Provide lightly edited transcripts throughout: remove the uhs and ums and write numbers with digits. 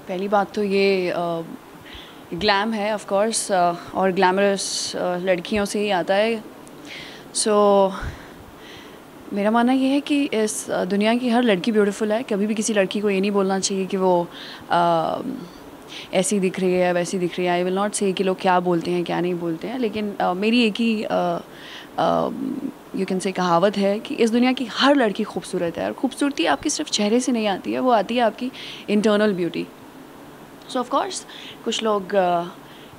पहली बात तो ये ग्लैम है ऑफ कोर्स, और ग्लैमरस लड़कियों से ही आता है। सो मेरा मानना ये है कि इस दुनिया की हर लड़की ब्यूटीफुल है। कभी भी किसी लड़की को ये नहीं बोलना चाहिए कि वो ऐसी दिख रही है, वैसी दिख रही है। आई विल नॉट से कि लोग क्या बोलते हैं क्या नहीं बोलते हैं, लेकिन मेरी एक ही यू कैन से कहावत है कि इस दुनिया की हर लड़की खूबसूरत है, और खूबसूरती आपकी सिर्फ चेहरे से नहीं आती है, वो आती है आपकी internal beauty. So of course कुछ लोग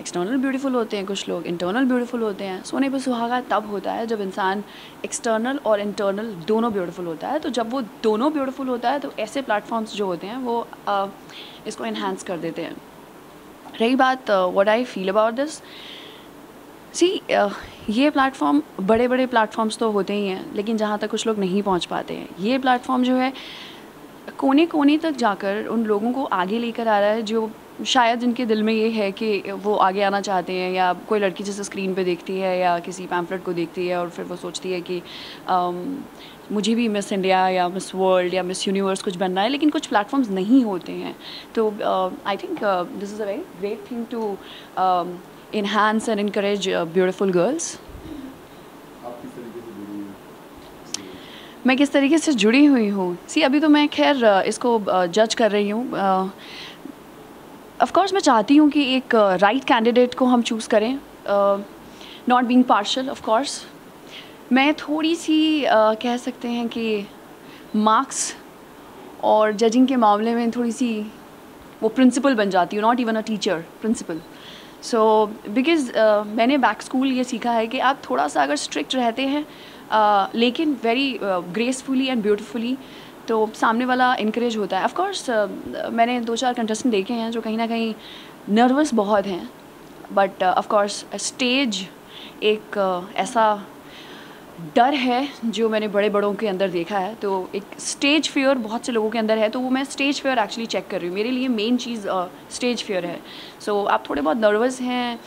एक्सटर्नल ब्यूटीफुल होते हैं, कुछ लोग इंटरनल ब्यूटीफुल होते हैं। सोने पर सुहागा तब होता है जब इंसान एक्सटर्नल और इंटरनल दोनों ब्यूटीफुल होता है। तो जब वो दोनों ब्यूटीफुल होता है तो ऐसे प्लेटफॉर्म्स जो होते हैं वो इसको इन्हांस कर देते हैं। रही बात what I feel about this, ये प्लेटफॉर्म बड़े बड़े प्लेटफॉर्म्स तो होते ही हैं, लेकिन जहाँ तक कुछ लोग नहीं पहुँच पाते हैं, ये प्लेटफॉर्म जो है कोने कोने तक जाकर उन लोगों को आगे लेकर आ रहा है जो शायद जिनके दिल में ये है कि वो आगे आना चाहते हैं, या कोई लड़की जैसे स्क्रीन पे देखती है या किसी पैम्फलेट को देखती है और फिर वो सोचती है कि मुझे भी मिस इंडिया या मिस वर्ल्ड या मिस यूनिवर्स कुछ बनना है, लेकिन कुछ प्लेटफॉर्म्स नहीं होते हैं। तो I think this is a very great thing to enhance and encourage beautiful girls. मैं किस तरीके से जुड़ी हुई हूँ? अभी तो मैं खैर इसको जज कर रही हूँ। ऑफ कोर्स मैं चाहती हूँ कि एक राइट कैंडिडेट को हम चूज़ करें, not being partial. Of course मैं थोड़ी सी कह सकते हैं कि मार्क्स और जजिंग के मामले में थोड़ी सी वो प्रिंसिपल बन जाती हूँ, not even a teacher, principal. So because मैंने बैक स्कूल ये सीखा है कि आप थोड़ा सा अगर स्ट्रिक्ट रहते हैं लेकिन वेरी ग्रेसफुली एंड ब्यूटीफुली, तो सामने वाला इनकरेज होता है। ऑफ कोर्स मैंने 2-4 कंटेस्टेंट देखे हैं जो कहीं ना कहीं नर्वस बहुत हैं, बट ऑफ कोर्स स्टेज एक ऐसा डर है जो मैंने बड़े बड़ों के अंदर देखा है। तो एक स्टेज फियर बहुत से लोगों के अंदर है, तो वो मैं स्टेज फियर एक्चुअली चेक कर रही हूँ। मेरे लिए मेन चीज़ स्टेज फियर है। सो आप थोड़े बहुत नर्वस हैं,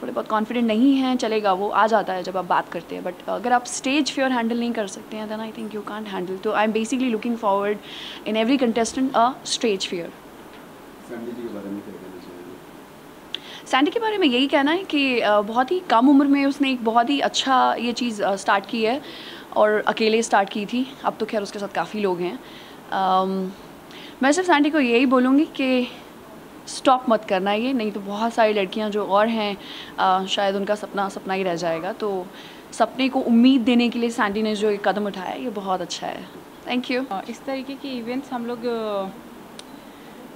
थोड़े बहुत कॉन्फिडेंट नहीं हैं, चलेगा, वो आ जाता है जब आप बात करते हैं। बट अगर आप स्टेज फियर हैंडल नहीं कर सकते हैं, then I think you can't handle. तो I am basically looking forward in every contestant a stage fear. Sandy के बारे में यही कहना है कि बहुत ही कम उम्र में उसने एक बहुत ही अच्छा ये चीज़ स्टार्ट की है, और अकेले स्टार्ट की थी। अब तो खैर उसके साथ काफ़ी लोग हैं। मैं सिर्फ सैंडी को यही बोलूँगी कि स्टॉप मत करना ये, नहीं तो बहुत सारी लड़कियां जो और हैं शायद उनका सपना सपना ही रह जाएगा। तो सपने को उम्मीद देने के लिए सैंडी ने जो एक कदम उठाया ये बहुत अच्छा है। Thank you. इस तरीके के इवेंट्स हम लोग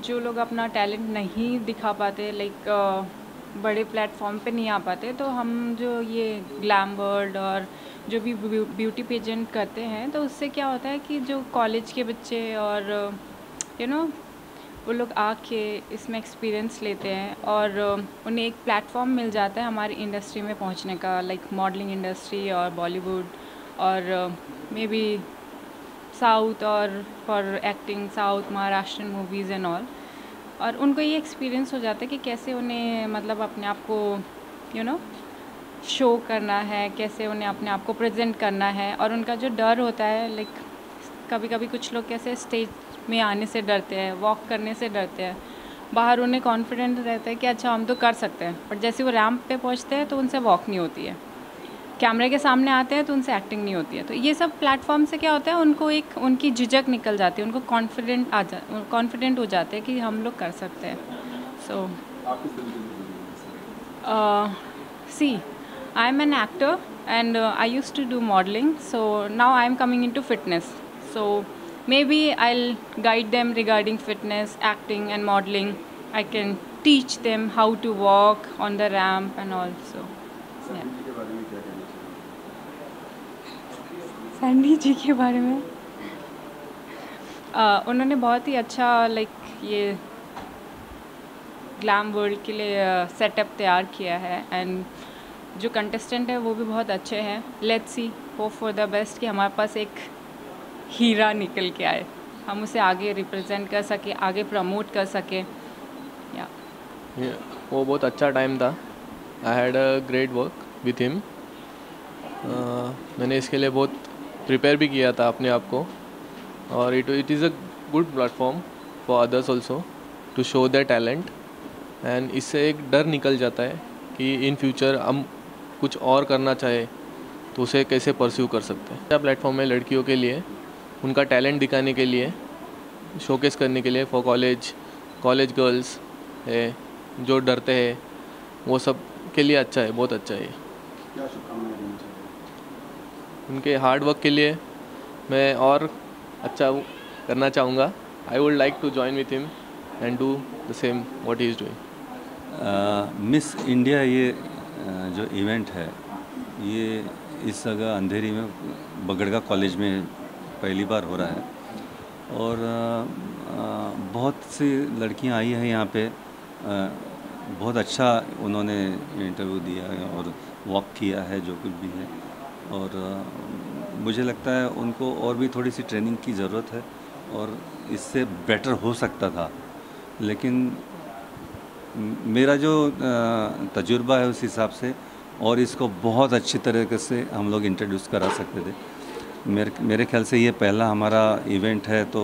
जो लोग अपना टैलेंट नहीं दिखा पाते, लाइक बड़े प्लेटफॉर्म पे नहीं आ पाते, तो हम जो ये ग्लैम वर्ल्ड और जो भी ब्यूटी पेजेंट करते हैं, तो उससे क्या होता है कि जो कॉलेज के बच्चे और वो लोग आके इसमें एक्सपीरियंस लेते हैं और उन्हें एक प्लेटफॉर्म मिल जाता है हमारी इंडस्ट्री में पहुंचने का, लाइक मॉडलिंग इंडस्ट्री और बॉलीवुड और मे बी साउथ, और for acting south Maharashtrian movies and all. और उनको ये एक्सपीरियंस हो जाता है कि कैसे उन्हें मतलब अपने आप को शो करना है, कैसे उन्हें अपने आप को प्रेजेंट करना है। और उनका जो डर होता है, लाइक कभी कभी कुछ लोग कैसे स्टेज में आने से डरते हैं, वॉक करने से डरते हैं, बाहर उन्हें कॉन्फिडेंट रहता है कि अच्छा हम तो कर सकते हैं, बट जैसे वो रैंप पे पहुंचते हैं तो उनसे वॉक नहीं होती है, कैमरे के सामने आते हैं तो उनसे एक्टिंग नहीं होती है। तो ये सब प्लेटफॉर्म से क्या होता है, उनको एक उनकी झिझक निकल जाती है, उनको कॉन्फिडेंट हो जाते हैं कि हम लोग कर सकते हैं। So see I am an actor and I used to do modeling, so now I am coming into fitness, so maybe I'll guide them regarding fitness, acting and modeling. I can teach them how to walk on the ramp and all. So yeah. Sandy ji के बारे में उन्होंने बहुत ही अच्छा like ये glam world के लिए setup तैयार किया है, एंड जो कंटेस्टेंट है वो भी बहुत अच्छे हैं। Let's see, hope for the best कि हमारे पास एक हीरा निकल के आए, हम उसे आगे रिप्रेजेंट कर सके, आगे प्रमोट कर सके। या वो बहुत अच्छा टाइम था। I had a great work with him. मैंने इसके लिए बहुत प्रिपेयर भी किया था अपने आप को, और it is a good platform for others also to show their talent, and इससे एक डर निकल जाता है कि इन फ्यूचर हम कुछ और करना चाहे तो उसे कैसे परस्यू कर सकते हैं। क्या प्लेटफॉर्म है लड़कियों के लिए उनका टैलेंट दिखाने के लिए, शोकेस करने के लिए, फॉर कॉलेज गर्ल्स है जो डरते हैं, वो सब के लिए अच्छा है, बहुत अच्छा है। क्या शुभकामनाएं देना चाहिए? उनके हार्ड वर्क के लिए मैं और अच्छा करना चाहूँगा। I would like to join with him and do the same what he is doing. Miss India ये जो इवेंट है ये इस जगह अंधेरी में बगड़गा कॉलेज में पहली बार हो रहा है और बहुत सी लड़कियां आई हैं यहाँ पे। बहुत अच्छा उन्होंने इंटरव्यू दिया है और वॉक किया है जो कुछ भी है, और मुझे लगता है उनको और भी थोड़ी सी ट्रेनिंग की ज़रूरत है और इससे बेटर हो सकता था। लेकिन मेरा जो तजुर्बा है उस हिसाब से और इसको बहुत अच्छी तरीके से हम लोग इंट्रोड्यूस करा सकते थे। मेरे ख्याल से ये पहला हमारा इवेंट है, तो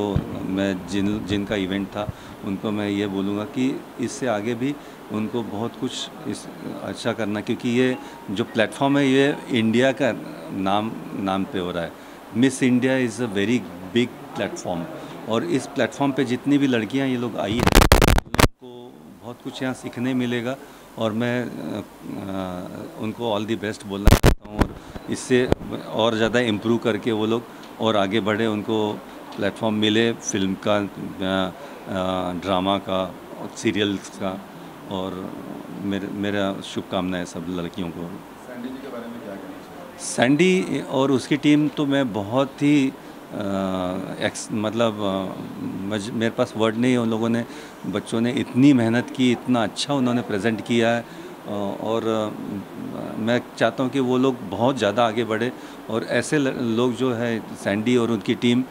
मैं जिनका इवेंट था उनको मैं ये बोलूँगा कि इससे आगे भी उनको बहुत कुछ अच्छा करना, क्योंकि ये जो प्लेटफॉर्म है ये इंडिया का नाम पे हो रहा है। Miss India is a very big platform और इस प्लेटफॉर्म पे जितनी भी लड़कियां ये लोग आई हैं उनको बहुत कुछ यहाँ सीखने मिलेगा और मैं उनको ऑल दी बेस्ट बोलना चाहता हूँ और इससे और ज़्यादा इम्प्रूव करके वो लोग और आगे बढ़े, उनको प्लेटफॉर्म मिले फिल्म का, ड्रामा का, सीरियल्स का, और मेरा शुभकामनाएं सब लड़कियों को। सैंडी जी के बारे में क्या कहना चाहिए? सैंडी और उसकी टीम तो मैं बहुत ही मेरे पास वर्ड नहीं है। उन लोगों ने, बच्चों ने इतनी मेहनत की, इतना अच्छा उन्होंने प्रेजेंट किया है और मैं चाहता हूँ कि वो लोग बहुत ज़्यादा आगे बढ़े और ऐसे लोग जो है सैंडी और उनकी टीम,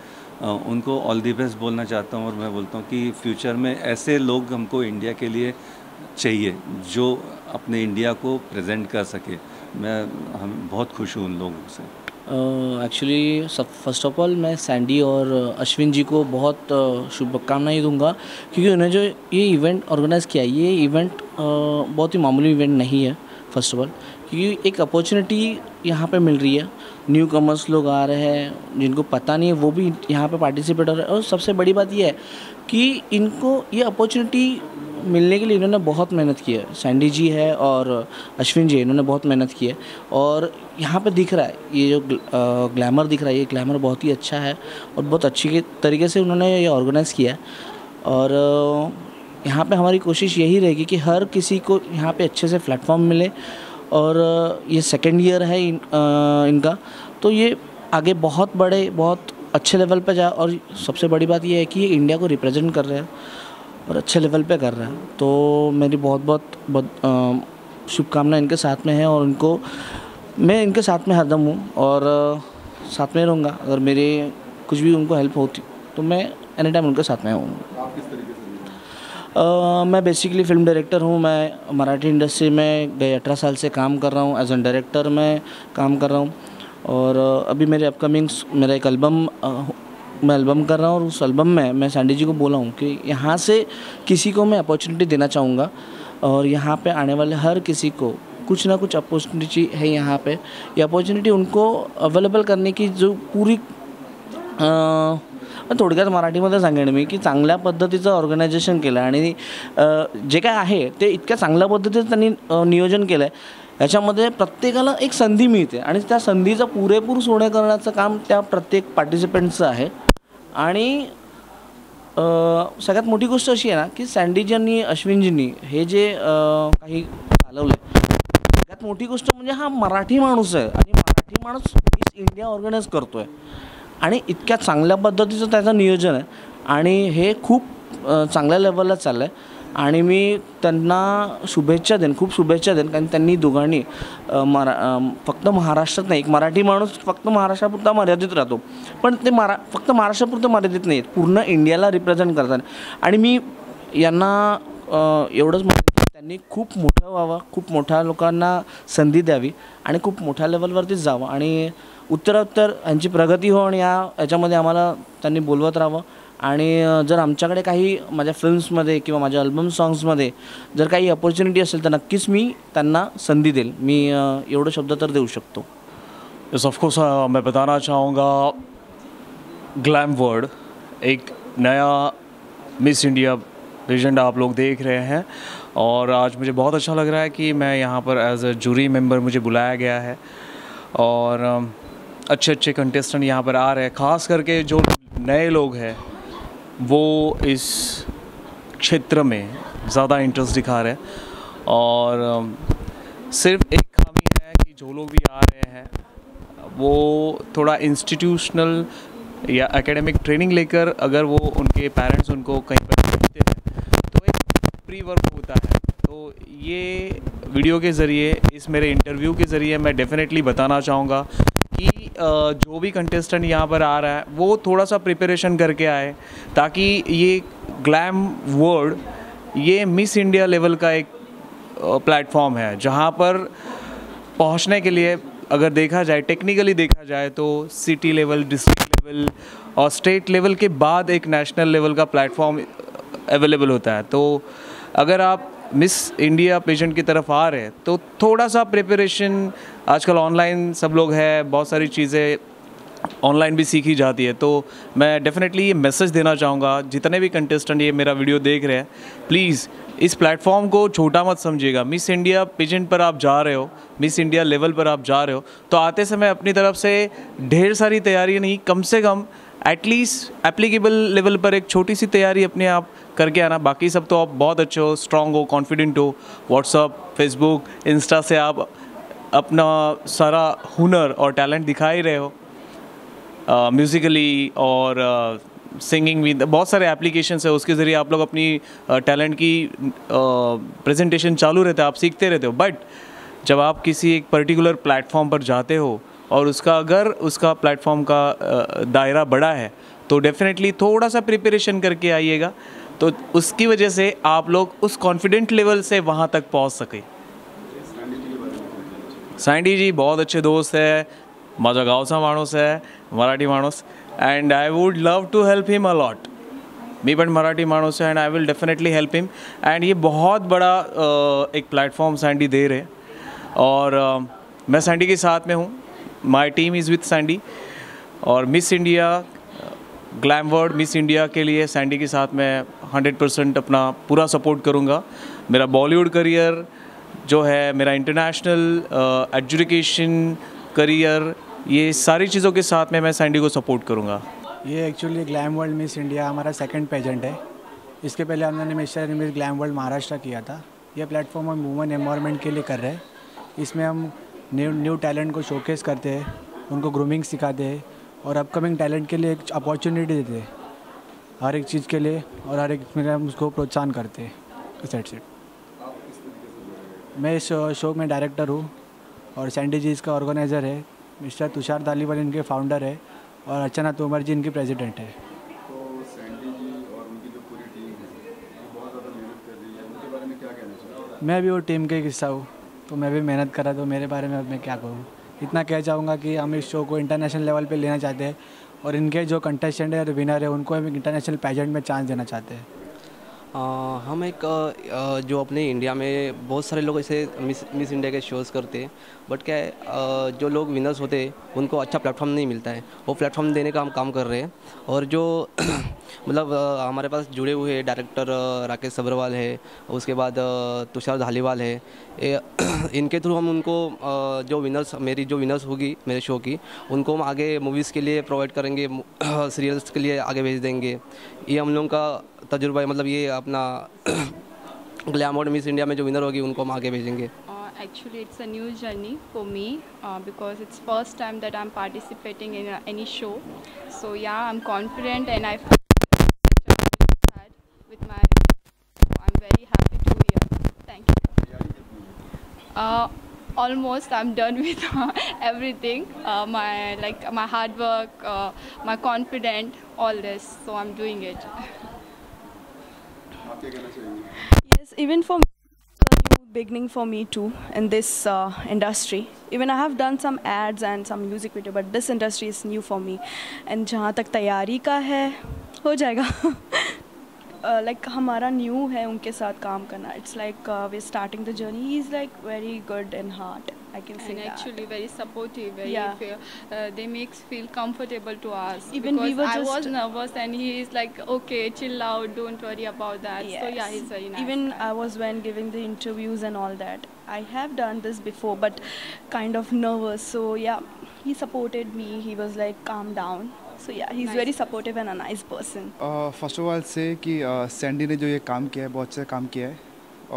उनको ऑल दी बेस्ट बोलना चाहता हूँ। और मैं बोलता हूँ कि फ्यूचर में ऐसे लोग हमको इंडिया के लिए चाहिए जो अपने इंडिया को प्रेजेंट कर सके। हम बहुत खुश हूँ उन लोगों से। एक्चुअली फर्स्ट ऑफ ऑल मैं सैंडी और अश्विन जी को बहुत शुभकामनाएं दूंगा, क्योंकि उन्हें जो ये इवेंट ऑर्गेनाइज़ किया, ये इवेंट बहुत ही मामूली इवेंट नहीं है। फर्स्ट ऑफ ऑल क्योंकि एक अपॉर्चुनिटी यहाँ पे मिल रही है, न्यू कमर्स लोग आ रहे हैं जिनको पता नहीं है, वो भी यहाँ पे पार्टिसिपेट हो रहे हैं। और सबसे बड़ी बात ये है कि इनको ये अपॉर्चुनिटी मिलने के लिए इन्होंने बहुत मेहनत की है। सैंडी जी है और अश्विन जी, इन्होंने बहुत मेहनत की है और यहाँ पे दिख रहा है ये जो ग्लैमर दिख रहा है, ये ग्लैमर बहुत ही अच्छा है और बहुत अच्छी तरीके से उन्होंने ये ऑर्गेनाइज़ किया है। और यहाँ पे हमारी कोशिश यही रहेगी कि हर किसी को यहाँ पे अच्छे से प्लेटफॉर्म मिले। और ये सेकेंड ईयर है इनका, तो ये आगे बहुत बड़े, बहुत अच्छे लेवल पे जाए। और सबसे बड़ी बात ये है कि ये इंडिया को रिप्रेजेंट कर रहे हैं और अच्छे लेवल पे कर रहे हैं। तो मेरी बहुत शुभकामनाएं इनके साथ में है और मैं इनके साथ में हरदम हूँ और साथ में रहूँगा। अगर मेरे कुछ भी उनको हेल्प होती तो मैं एनी टाइम उनके साथ में हूँ। आप किस तरीके से? मैं बेसिकली फ़िल्म डायरेक्टर हूँ। मैं मराठी इंडस्ट्री में गए 18 साल से काम कर रहा हूँ, एज एन डायरेक्टर मैं काम कर रहा हूँ। और अभी मेरे अपकमिंग्स मेरा एक मैं एल्बम कर रहा हूँ और उस एल्बम में मैं सैंडी जी को बोला हूँ कि यहाँ से किसी को मैं अपॉर्चुनिटी देना चाहूँगा और यहाँ पे आने वाले हर किसी को कुछ ना कुछ अपॉर्चुनिटी है यहाँ पे। ये अपॉर्चुनिटी उनको अवेलेबल करने की जो पूरी थोडक्यात मराठीमध्ये सांगेन मी की चांगल्या पद्धतीचं ऑर्गनायझेशन केलं आणि जे काय आहे ते इतक्या चांगल्या पद्धतीचं त्यांनी नियोजन केलं आहे। याच्यामध्ये प्रत्येकाला एक संधी मिळते आणि त्या संधीचं पुरेपूर सोने करण्याचं काम त्या प्रत्येक पार्टिसिपेंटचं आहे। आणि सगळ्यात मोठी गोष्ट अशी आहे ना की सॅन्डीजींनी, अश्विनजींनी हे जे काही चालवलं आहे, सगळ्यात मोठी गोष्ट म्हणजे हा मराठी माणूस आहे आणि मराठी माणूस मिस इंडिया ऑर्गनाइज करतो आहे आणि इतक्या चांगल्या पद्धतीचं त्याचं नियोजन आहे आणि हे खूप चांगल्या लेवलला चाललं आहे। आणि मी त्यांना शुभेच्छा देईन, खूप शुभेच्छा देईन, कारण त्यांनी दोघांनी फक्त महाराष्ट्रात नाही, एक मराठी माणूस फक्त महाराष्ट्रापुरता मर्यादित राहतो, पण ते फक्त महाराष्ट्रापुरतं मर्यादित नाही, पूर्ण इंडियाला रिप्रेझेंट करतात। आणि मी यांना एवढंच म्हणतो की त्यांनी खूप मोठं व्हावं, खूप मोठ्या लोकांना संधी द्यावी आणि खूप मोठ्या लेवलवरतीच जावं आणि उत्तरोत्तर यांची प्रगती हो आणि याच्यामध्ये आम्हाला त्यांनी बोलवत राहावं. आणि जर आमच्याकडे काही माझ्या फिल्म्समध्ये किंवा माझ्या अल्बम सॉंग्समध्ये जर काही अपॉर्च्युनिटी असेल तर नक्कीच मी त्यांना संधी देईल. मी एवढं शब्द तर देऊ शकतो. यस ऑफ कोर्स मैं बताना चाहूँगा ग्लैम वर्ल्ड एक नया मिस इंडिया पेजेंट आप लोग देख रहे हैं और आज मुझे बहुत अच्छा लग रहा है कि मैं यहाँ पर एज अ जूरी मेंबर मुझे बुलाया गया है और अच्छे अच्छे कंटेस्टेंट यहाँ पर आ रहे हैं. ख़ास करके जो नए लोग हैं वो इस क्षेत्र में ज़्यादा इंटरेस्ट दिखा रहे हैं और सिर्फ एक खामी है कि जो लोग भी आ रहे हैं वो थोड़ा इंस्टीट्यूशनल या एकेडमिक ट्रेनिंग लेकर अगर वो उनके पेरेंट्स उनको कहीं पर भेजते हैं तो एक प्री वर्क होता है. तो ये वीडियो के ज़रिए इस मेरे इंटरव्यू के ज़रिए मैं डेफिनेटली बताना चाहूँगा कि जो भी कंटेस्टेंट यहाँ पर आ रहा है वो थोड़ा सा प्रिपरेशन करके आए ताकि ये ग्लैम वर्ल्ड ये मिस इंडिया लेवल का एक प्लेटफॉर्म है जहाँ पर पहुँचने के लिए अगर देखा जाए टेक्निकली देखा जाए तो सिटी लेवल, डिस्ट्रिक्ट लेवल और स्टेट लेवल के बाद एक नेशनल लेवल का प्लेटफॉर्म अवेलेबल होता है. तो अगर आप मिस इंडिया पेजेंट की तरफ आ रहे हैं तो थोड़ा सा प्रिपरेशन, आजकल ऑनलाइन सब लोग हैं, बहुत सारी चीज़ें ऑनलाइन भी सीखी जाती है. तो मैं डेफिनेटली ये मैसेज देना चाहूँगा जितने भी कंटेस्टेंट ये मेरा वीडियो देख रहे हैं, प्लीज़ इस प्लेटफॉर्म को छोटा मत समझिएगा. मिस इंडिया पेजेंट पर आप जा रहे हो, मिस इंडिया लेवल पर आप जा रहे हो तो आते समय अपनी तरफ से ढेर सारी तैयारी नहीं, कम से कम एटलीस्ट एप्लीकेबल लेवल पर एक छोटी सी तैयारी अपने आप करके आना. बाकी सब तो आप बहुत अच्छे हो, स्ट्रॉन्ग हो, कॉन्फिडेंट हो. व्हाट्सअप, फेसबुक, इंस्टा से आप अपना सारा हुनर और टैलेंट दिखा ही रहे हो. म्यूज़िकली और सिंगिंग भी बहुत सारे एप्लीकेशंस है, उसके ज़रिए आप लोग अपनी टैलेंट की प्रेजेंटेशन चालू रहता है, आप सीखते रहते हो. बट जब आप किसी एक पर्टिकुलर प्लेटफॉर्म पर जाते हो और उसका प्लेटफॉर्म का दायरा बड़ा है तो डेफिनेटली थोड़ा सा प्रिपरेशन करके आइएगा तो उसकी वजह से आप लोग उस कॉन्फिडेंट लेवल से वहाँ तक पहुँच सके. सँडी जी बहुत अच्छे दोस्त है, माझा गावचा माणूस है, मराठी माणूस, and I would love to help him a lot. मी पण मराठी माणूस है and I will definitely help him. And ये बहुत बड़ा एक प्लेटफॉर्म सँडी दे रहे और मैं सँडी के साथ में हूँ. My team is with Sandy और Miss India glam world Miss India के लिए सँडी के साथ मैं 100% अपना पूरा सपोर्ट करूँगा. मेरा बॉलीवुड करियर जो है, मेरा इंटरनेशनल एजुकेशन करियर, ये सारी चीज़ों के साथ में मैं सँडी को सपोर्ट करूँगा. ये actually glam world Miss India हमारा सेकंड पेजेंट है. इसके पहले हमने मिस ग्लैम वर्ल्ड महाराष्ट्र किया था. ये प्लेटफॉर्म हम वुमेन एम्पावरमेंट के लिए कर रहे हैं. इसमें हम न्यू टैलेंट को शोकेस करते हैं, उनको ग्रूमिंग सिखाते हैं और अपकमिंग टैलेंट के लिए एक अपॉर्चुनिटी देते हैं हर एक चीज़ के लिए और हर एक में हम उसको प्रोत्साहन करते हैं. सेट मैं इस शो में डायरेक्टर हूँ और सँडी जी इसका ऑर्गेनाइज़र है. मिस्टर तुषार धालीवाल इनके फाउंडर है और अर्चना तोमर जी इनकी प्रेसिडेंट है. तो सँडी जी और उनकी जो पूरी टीम है वो बहुत ज़्यादा मेहनत कर रही है, उनके बारे में क्या कहना चाहिए? मैं भी वो टीम का हिस्सा हूँ तो मैं भी मेहनत करा, तो मेरे बारे में अब मैं क्या कहूँ. इतना कह चाहूँगा कि हम इस शो को इंटरनेशनल लेवल पे लेना चाहते हैं और इनके जो कंटेस्टेंट है और विनर है उनको हम इंटरनेशनल पेजेंट में चांस देना चाहते हैं. हम एक जो अपने इंडिया में बहुत सारे लोग ऐसे मिस इंडिया के शोज़ करते हैं, बट क्या है जो लोग विनर्स होते हैं उनको अच्छा प्लेटफॉर्म नहीं मिलता है. वो प्लेटफॉर्म देने का हम काम कर रहे हैं और जो मतलब हमारे पास जुड़े हुए डायरेक्टर राकेश सब्रवाल है, उसके बाद तुषार धालीवाल है, इनके थ्रू हम उनको जो विनर्स होगी मेरे शो की, उनको हम आगे मूवीज़ के लिए प्रोवाइड करेंगे, सीरियल्स के लिए आगे भेज देंगे. ये हम लोगों का तजुर्बा है. मतलब ये अपना ग्लैम वर्ल्ड मिस इंडिया में जो विनर होगी उनको हम आगे भेजेंगे. Actually, it's a new journey for me because it's first time that I'm participating in any show. So yeah, I'm confident and I feel with my. So I'm very happy to hear. Thank you. Almost I'm done with everything. My hard work, my confidence, all this. So I'm doing it. आप क्या कहना चाहेंगे? Yes, even for me, beginning for me too in this industry. Even I have done some ads and some music video, but this industry is new for me. And जहाँ तक तैयारी का है हो जाएगा. Like हमारा new है उनके साथ काम करना. It's like we're starting the journey. He's like very good in heart. I can say And that. actually very supportive, very Yeah. they makes feel comfortable to us. Even we because were I was just- nervous and he is like, okay, chill out, don't worry about that. So yeah, he's very nice. Even guy. I was when giving the interviews and all that. I have done this before, but kind of nervous. So yeah, he supported me. He was like, calm down. So yeah, he's Nice very person. supportive and a nice person. First of all से कि Sandy ने जो ये काम किया है बहुत अच्छा काम किया है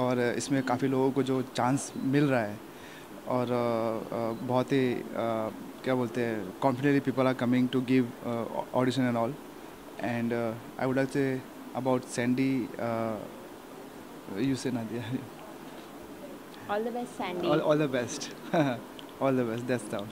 और इसमें काफ़ी लोगों को जो चांस मिल रहा है और बहुत ही क्या बोलते हैं confidently people are coming to give audition and all and I would like say about Sandy you say Nadia All the best, Sandy. all the best all the best that's all